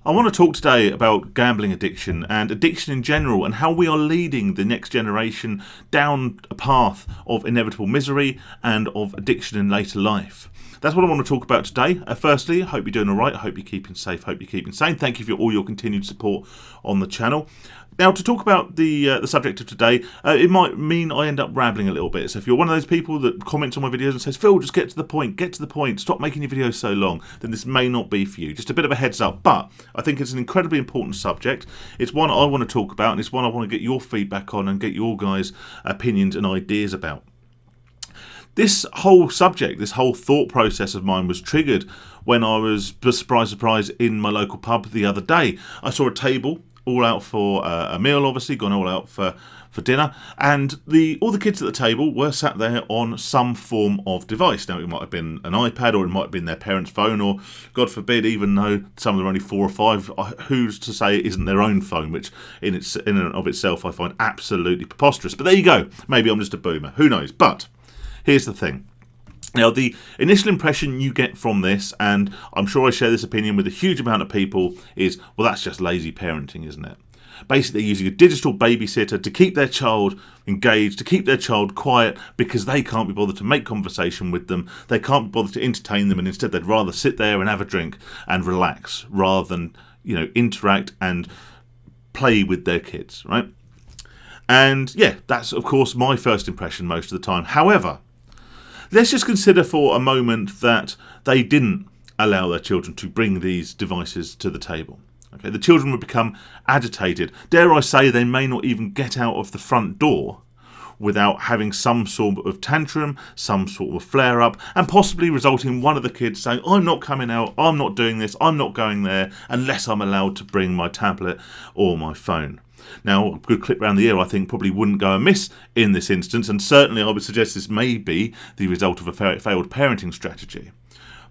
I want to talk today about gambling addiction and addiction in general and how we are leading the next generation down a path of inevitable misery and of addiction in later life. That's what I want to talk about today. Firstly, I hope you're doing all right. I hope you're keeping safe. Hope you're keeping sane. Thank you for all your continued support on the channel. Now, to talk about the subject of today, it might mean I end up rambling a little bit. So if you're one of those people that comments on my videos and says, Phil, just get to the point, stop making your videos so long, then this may not be for you. Just a bit of a heads up. But I think it's an incredibly important subject. It's one I want to talk about, and it's one I want to get your feedback on and get your guys' opinions and ideas about. This whole subject, this whole thought process of mine was triggered when I was, surprise, in my local pub the other day. I saw a table all out for a meal, obviously, gone all out for dinner, and all the kids at the table were sat there on some form of device. Now, it might have been an iPad, or it might have been their parents' phone, or, God forbid, even though some of them are only 4 or 5, who's to say it isn't their own phone, which in and of itself I find absolutely preposterous. But there you go. Maybe I'm just a boomer. Who knows? But here's the thing. Now, the initial impression you get from this, and I'm sure I share this opinion with a huge amount of people, is, well, that's just lazy parenting, isn't it? Basically, using a digital babysitter to keep their child engaged, to keep their child quiet, because they can't be bothered to make conversation with them, they can't be bothered to entertain them, and instead they'd rather sit there and have a drink and relax, rather than, interact and play with their kids, right? And yeah, that's, of course, my first impression most of the time. However, let's just consider for a moment that they didn't allow their children to bring these devices to the table. Okay, the children would become agitated. Dare I say, they may not even get out of the front door without having some sort of tantrum, some sort of flare-up, and possibly resulting in one of the kids saying, I'm not coming out, I'm not doing this, I'm not going there, unless I'm allowed to bring my tablet or my phone. Now, a good clip round the ear, I think, probably wouldn't go amiss in this instance, and certainly I would suggest this may be the result of a failed parenting strategy.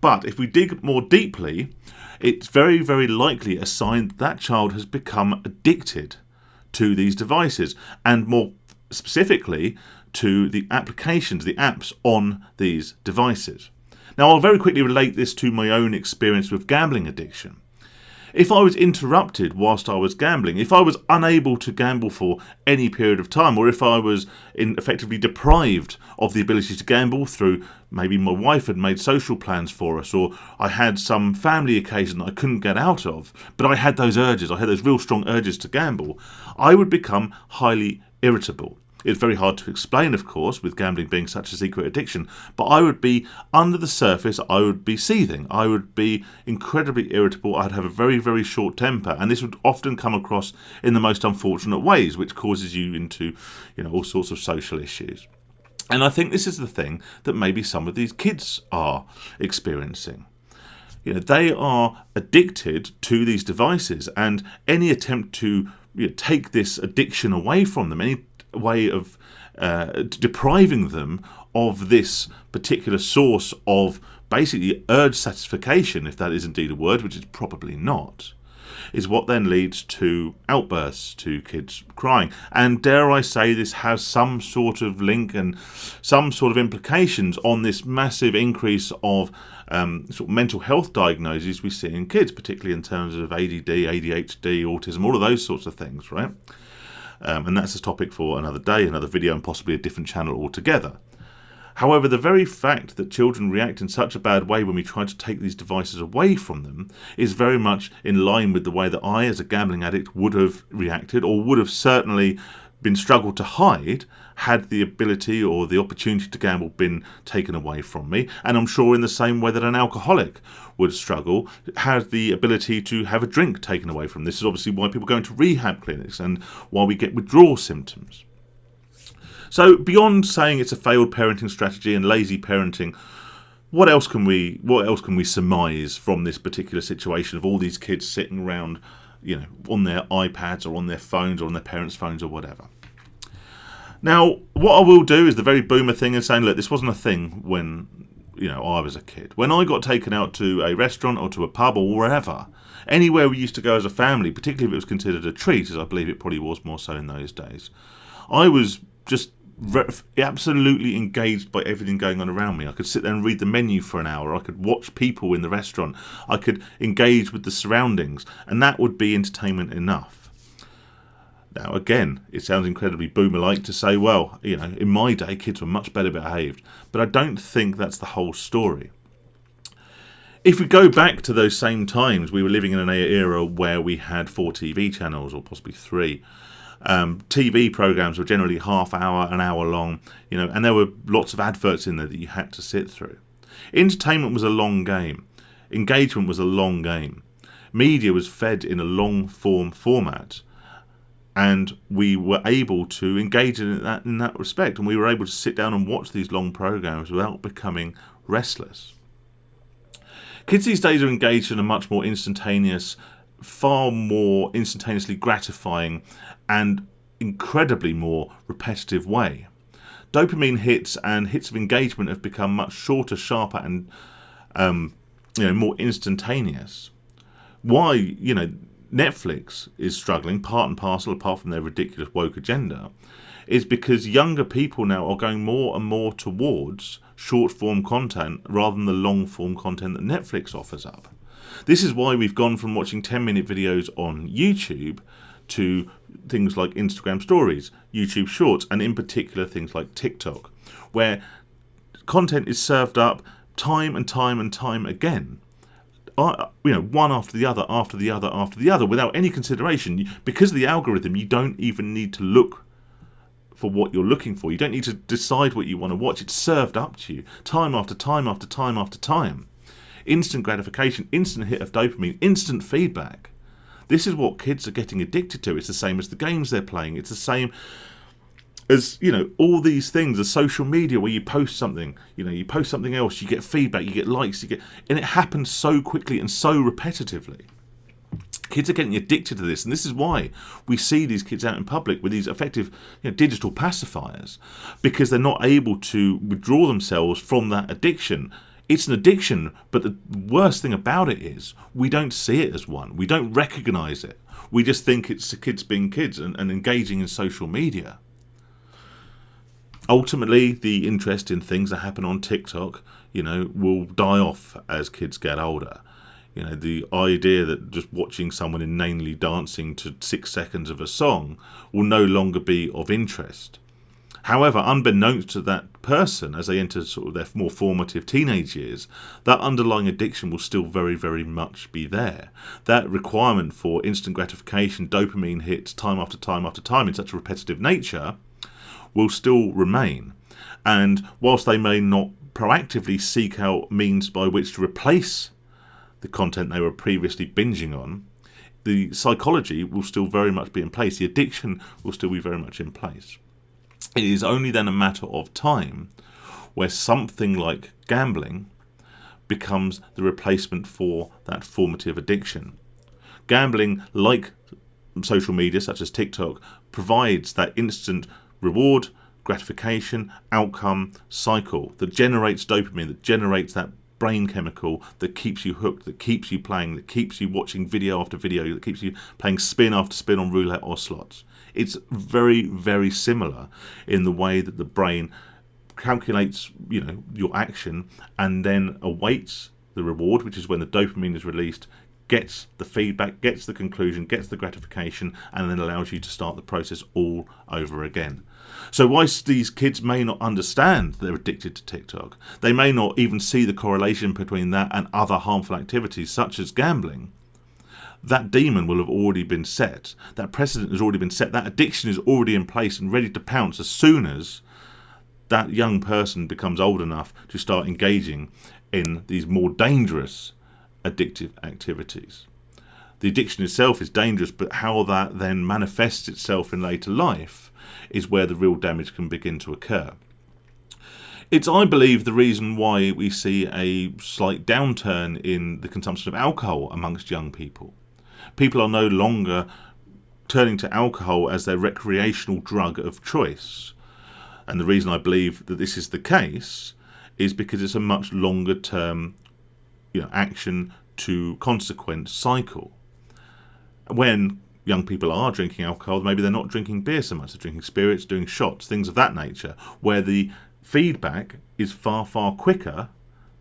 But if we dig more deeply, it's very, very likely a sign that child has become addicted to these devices, and more specifically to the applications, the apps on these devices. Now, I'll very quickly relate this to my own experience with gambling addiction. If I was interrupted whilst I was gambling, if I was unable to gamble for any period of time, or if I was effectively deprived of the ability to gamble through maybe my wife had made social plans for us, or I had some family occasion that I couldn't get out of, but I had those urges, I had those real strong urges to gamble, I would become highly irritable. It's very hard to explain, of course, with gambling being such a secret addiction, but I would be, under the surface, I would be seething. I would be incredibly irritable. I'd have a very, very short temper, and this would often come across in the most unfortunate ways, which causes you into, all sorts of social issues. And I think this is the thing that maybe some of these kids are experiencing. They are addicted to these devices, and any attempt to take this addiction away from them, any way of depriving them of this particular source of basically urge satisfaction, if that is indeed a word, which is probably not, is what then leads to outbursts, to kids crying. And dare I say, this has some sort of link and some sort of implications on this massive increase of sort of mental health diagnoses we see in kids, particularly in terms of ADD, ADHD, autism, all of those sorts of things, right? And that's a topic for another day, another video, and possibly a different channel altogether. However, the very fact that children react in such a bad way when we try to take these devices away from them is very much in line with the way that I, as a gambling addict, would have reacted, or would have certainly been struggled to hide had the ability or the opportunity to gamble been taken away from me. And I'm sure in the same way that an alcoholic would struggle, had the ability to have a drink taken away from them. This is obviously why people go into rehab clinics and why we get withdrawal symptoms. So beyond saying it's a failed parenting strategy and lazy parenting, what else can we surmise from this particular situation of all these kids sitting around, on their iPads or on their phones or on their parents' phones or whatever? Now, what I will do is the very boomer thing and saying, look, this wasn't a thing when, I was a kid. When I got taken out to a restaurant or to a pub or wherever, anywhere we used to go as a family, particularly if it was considered a treat, as I believe it probably was more so in those days, I was just absolutely engaged by everything going on around me. I could sit there and read the menu for an hour. I could watch people in the restaurant. I could engage with the surroundings, and that would be entertainment enough. Now, again, it sounds incredibly boomer-like to say, well, in my day, kids were much better behaved. But I don't think that's the whole story. If we go back to those same times, we were living in an era where we had 4 TV channels, or possibly 3. TV programs were generally half hour, an hour long, and there were lots of adverts in there that you had to sit through. Entertainment was a long game. Engagement was a long game. Media was fed in a long form format, and we were able to engage in that respect, and we were able to sit down and watch these long programs without becoming restless. Kids these days are engaged in a much more instantaneous, far more instantaneously gratifying and incredibly more repetitive way. Dopamine hits and hits of engagement have become much shorter, sharper, and more instantaneous. Why Netflix is struggling, part and parcel, apart from their ridiculous woke agenda, is because younger people now are going more and more towards short form content rather than the long form content that Netflix offers up. This is why we've gone from watching 10-minute videos on YouTube to things like Instagram stories, YouTube shorts, and in particular things like TikTok, where content is served up time and time and time again. One after the other, after the other, after the other, without any consideration. Because of the algorithm, you don't even need to look for what you're looking for. You don't need to decide what you want to watch. It's served up to you time after time after time after time. Instant gratification, instant hit of dopamine, instant feedback. This is what kids are getting addicted to. It's the same as the games they're playing. It's the same as, all these things, the social media where you post something, you post something else, you get feedback, you get likes, and it happens so quickly and so repetitively. Kids are getting addicted to this, and this is why we see these kids out in public with these effective digital pacifiers, because they're not able to withdraw themselves from that addiction. It's an addiction, but the worst thing about it is we don't see it as one. We don't recognise it. We just think it's the kids being kids and engaging in social media. Ultimately, the interest in things that happen on TikTok, will die off as kids get older. The idea that just watching someone inanely dancing to 6 seconds of a song will no longer be of interest. However, unbeknownst to that person, as they enter sort of their more formative teenage years, that underlying addiction will still very, very much be there. That requirement for instant gratification, dopamine hits time after time after time in such a repetitive nature will still remain. And whilst they may not proactively seek out means by which to replace the content they were previously binging on, the psychology will still very much be in place. The addiction will still be very much in place. It is only then a matter of time where something like gambling becomes the replacement for that formative addiction. Gambling, like social media such as TikTok, provides that instant reward, gratification, outcome cycle that generates dopamine, that generates that brain chemical that keeps you hooked, that keeps you playing, that keeps you watching video after video, that keeps you playing spin after spin on roulette or slots. It's very, very similar in the way that the brain calculates, your action and then awaits the reward, which is when the dopamine is released, gets the feedback, gets the conclusion, gets the gratification, and then allows you to start the process all over again. So whilst these kids may not understand they're addicted to TikTok, they may not even see the correlation between that and other harmful activities such as gambling, that demon will have already been set. That precedent has already been set. That addiction is already in place and ready to pounce as soon as that young person becomes old enough to start engaging in these more dangerous addictive activities. The addiction itself is dangerous, but how that then manifests itself in later life is where the real damage can begin to occur. It's, I believe, the reason why we see a slight downturn in the consumption of alcohol amongst young people. People are no longer turning to alcohol as their recreational drug of choice. And the reason I believe that this is the case is because it's a much longer term action to consequence cycle. When young people are drinking alcohol, maybe they're not drinking beer so much, they're drinking spirits, doing shots, things of that nature, where the feedback is far, far quicker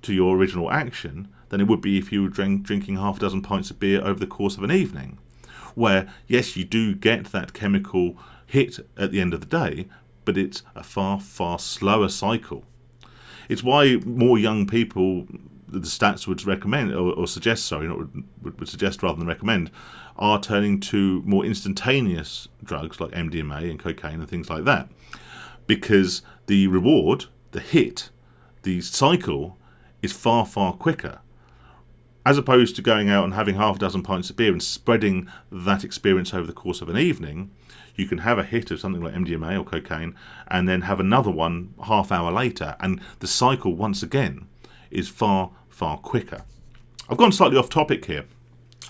to your original action than it would be if you were drinking half a dozen pints of beer over the course of an evening. Where, yes, you do get that chemical hit at the end of the day, but it's a far, far slower cycle. It's why more young people, the stats would recommend, or suggest, sorry, not would suggest rather than recommend, are turning to more instantaneous drugs like MDMA and cocaine and things like that. Because the reward, the hit, the cycle is far, far quicker. As opposed to going out and having half a dozen pints of beer and spreading that experience over the course of an evening, you can have a hit of something like MDMA or cocaine and then have another one half hour later, and the cycle once again is far, far quicker. I've gone slightly off topic here,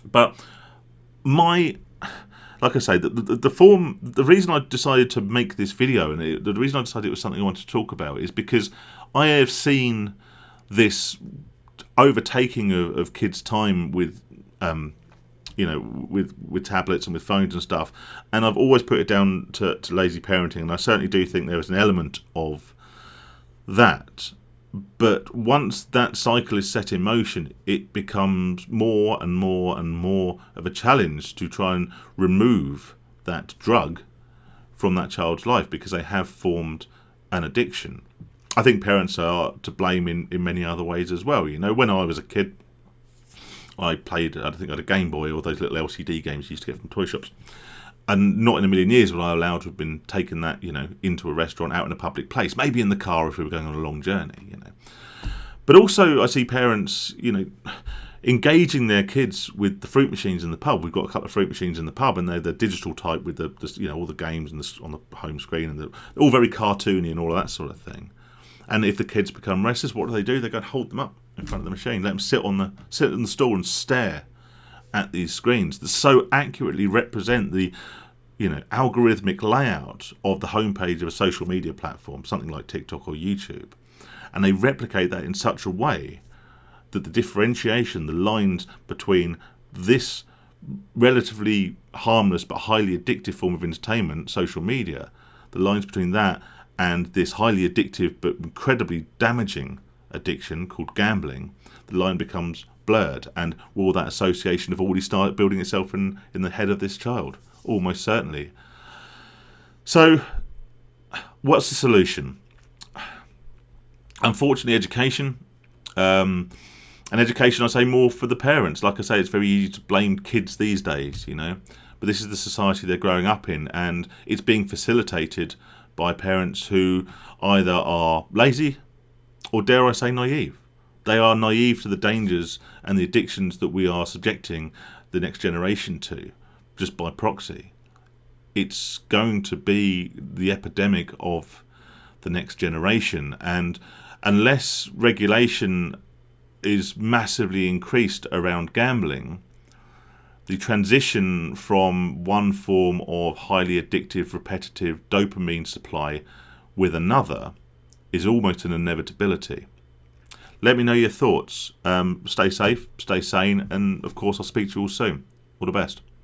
but like I say, the reason I decided to make this video and the reason I decided it was something I wanted to talk about is because I have seen this overtaking of kids' time with with tablets and with phones and stuff, and I've always put it down to lazy parenting, and I certainly do think there is an element of that. But once that cycle is set in motion, it becomes more and more and more of a challenge to try and remove that drug from that child's life because they have formed an addiction. I think parents are to blame in many other ways as well. You know, when I was a kid, I think I had a Game Boy or those little LCD games you used to get from toy shops. And not in a million years would I allowed to have been taking that, into a restaurant, out in a public place, maybe in the car if we were going on a long journey, But also I see parents, engaging their kids with the fruit machines in the pub. We've got a couple of fruit machines in the pub, and they're the digital type with the all the games and on the home screen, and they're all very cartoony and all of that sort of thing. And if the kids become restless, what do? They go and hold them up in front of the machine, let them sit in the stall and stare at these screens that so accurately represent the algorithmic layout of the homepage of a social media platform, something like TikTok or YouTube. And they replicate that in such a way that the differentiation, the lines between this relatively harmless but highly addictive form of entertainment, social media, the lines between that and this highly addictive but incredibly damaging addiction called gambling, the line becomes blurred. And will that association have already started building itself in the head of this child? Almost certainly. So, what's the solution? Unfortunately, education. And education, I say, more for the parents. Like I say, it's very easy to blame kids these days, But this is the society they're growing up in, and it's being facilitated by parents who either are lazy or, dare I say, naive. They are naive to the dangers and the addictions that we are subjecting the next generation to, just by proxy. It's going to be the epidemic of the next generation, and unless regulation is massively increased around gambling, the transition from one form of highly addictive, repetitive dopamine supply with another is almost an inevitability. Let me know your thoughts. Stay safe, stay sane, and of course I'll speak to you all soon. All the best.